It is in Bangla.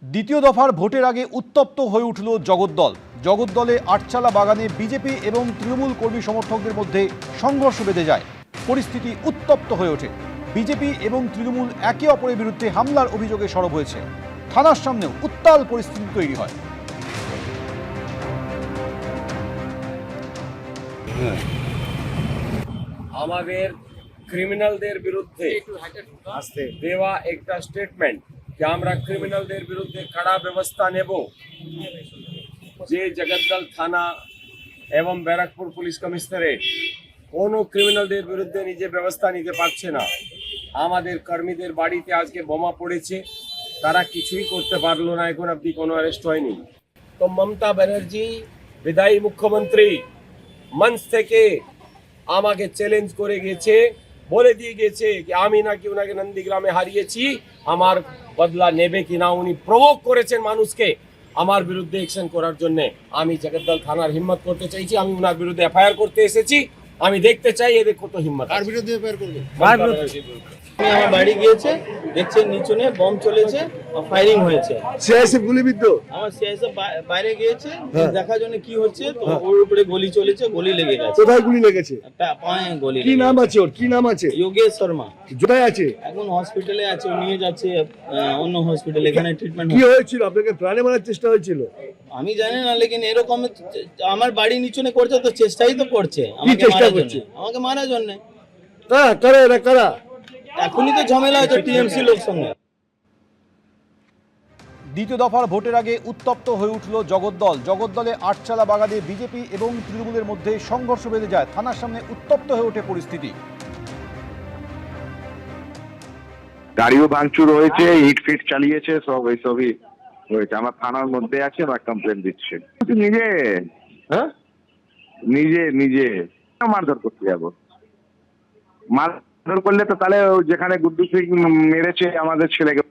দ্বিতীয় দফার ভোটের আগে উত্তপ্ত হয়ে উঠল জগদ্দল। জগদ্দলে আটচালা বাগানে বিজেপি এবং তৃণমূল কর্মী সমর্থকদের মধ্যে সংঘর্ষ বেঁধে যায়। পরিস্থিতি উত্তপ্ত হয়ে ওঠে। বিজেপি এবং তৃণমূল একে অপরের বিরুদ্ধে হামলার অভিযোগে সরব হয়েছে। থানার সামনেও উত্তাল পরিস্থিতি তৈরি হয়। আমাদের ক্রিমিনালদের বিরুদ্ধে দেওয়া একটা স্টেটমেন্ট যে আমরা ক্রিমিনালদের বিরুদ্ধে কড়া ব্যবস্থা নেব। যে জগদ্দল থানা এবং ব্যারাকপুর পুলিশ কমিশনারেট কোনো ক্রিমিনালদের বিরুদ্ধে নিজে ব্যবস্থা নিতে পারছে না। আমাদের কর্মীদের বাড়িতে আজকে বোমা পড়েছে, তারা কিছুই করতে পারলো না, এখন অবধি কোনো অ্যারেস্ট হয়নি। তো মমতা ব্যানার্জি বিদায়ী মুখ্যমন্ত্রী মঞ্চ থেকে আমাকে চ্যালেঞ্জ করে গেছে, বলে দিয়ে গেছে যে আমি নাকি ওনাকে নন্দীগ্রামে হারিয়েছি, আমার বদলা নেবে কিনা। উনি প্রভোক করেছেন মানুষকে আমার বিরুদ্ধে অ্যাকশন করার জন্য। আমি জগদ্দল থানার হিম্মত করতে চাইছি, আমি ওনার বিরুদ্ধে এফআইআর করতে এসেছি। আমি দেখতে চাই এদের কত হিম্মত। কার বিরুদ্ধে এফআইআর করবে? আমার বাড়ি গিয়েছে, দেখছেন নিচুনে বম চলেছে, ফায়ারিং হয়েছে। সিআইএসএফ গুলিবিদ্ধ। আমার সিআইএসএফ বাইরে গিয়েছে দেখার জন্য কি হচ্ছে, তো ওর উপরে গুলি চলেছে, গুলি লেগে গেছে। কোথায় গুলি লেগেছে? একটা পায়ে গুলি। কি নাম আছে ওর? কি নাম আছে? যোগেশ শর্মা। কোথায় আছে? এখন হসপিটালে আছে, ও নিয়ে যাচ্ছে অন্য হসপিটালে, এখানে ট্রিটমেন্ট। কি হয়েছিল? আপনাকে প্রাণে মারার চেষ্টা হয়েছিল? আমি জানি না, লেকিন এরকম আমার বাড়ি নিচুনে করছে, তো চেষ্টাই তো করছে আমাকে চেষ্টা মারার করছে? জন্য, আমাকে মারার জন্য। কারা কারা এরা কারা? এখনই তো ঝামেলা হচ্ছে টিএমসি লোক সঙ্গে। দ্বিতীয় দফার ভোটের আগে উত্তপ্ত হয়ে উঠল জগদ্দল। জগদ্দলে আটচালা বাগানে বিজেপি এবং তৃণমূলের মধ্যে সংঘর্ষ বেঁধে যায়। থানার সামনে উত্তপ্ত হয়ে ওঠে পরিস্থিতি। গাড়িও ভাঙচুর হয়েছে, ইট ফিট চালিয়েছে, সব এইসবই হয়েছে। আমার থানার মধ্যে আছে, আমার কমপ্লেন দিচ্ছে। নিজে হ্যাঁ নিজে নিজে মারধর করতে যাবো? মারধর করলে তো তাহলে যেখানে গুড্ডু সিং মেরেছে আমাদের ছেলেকে,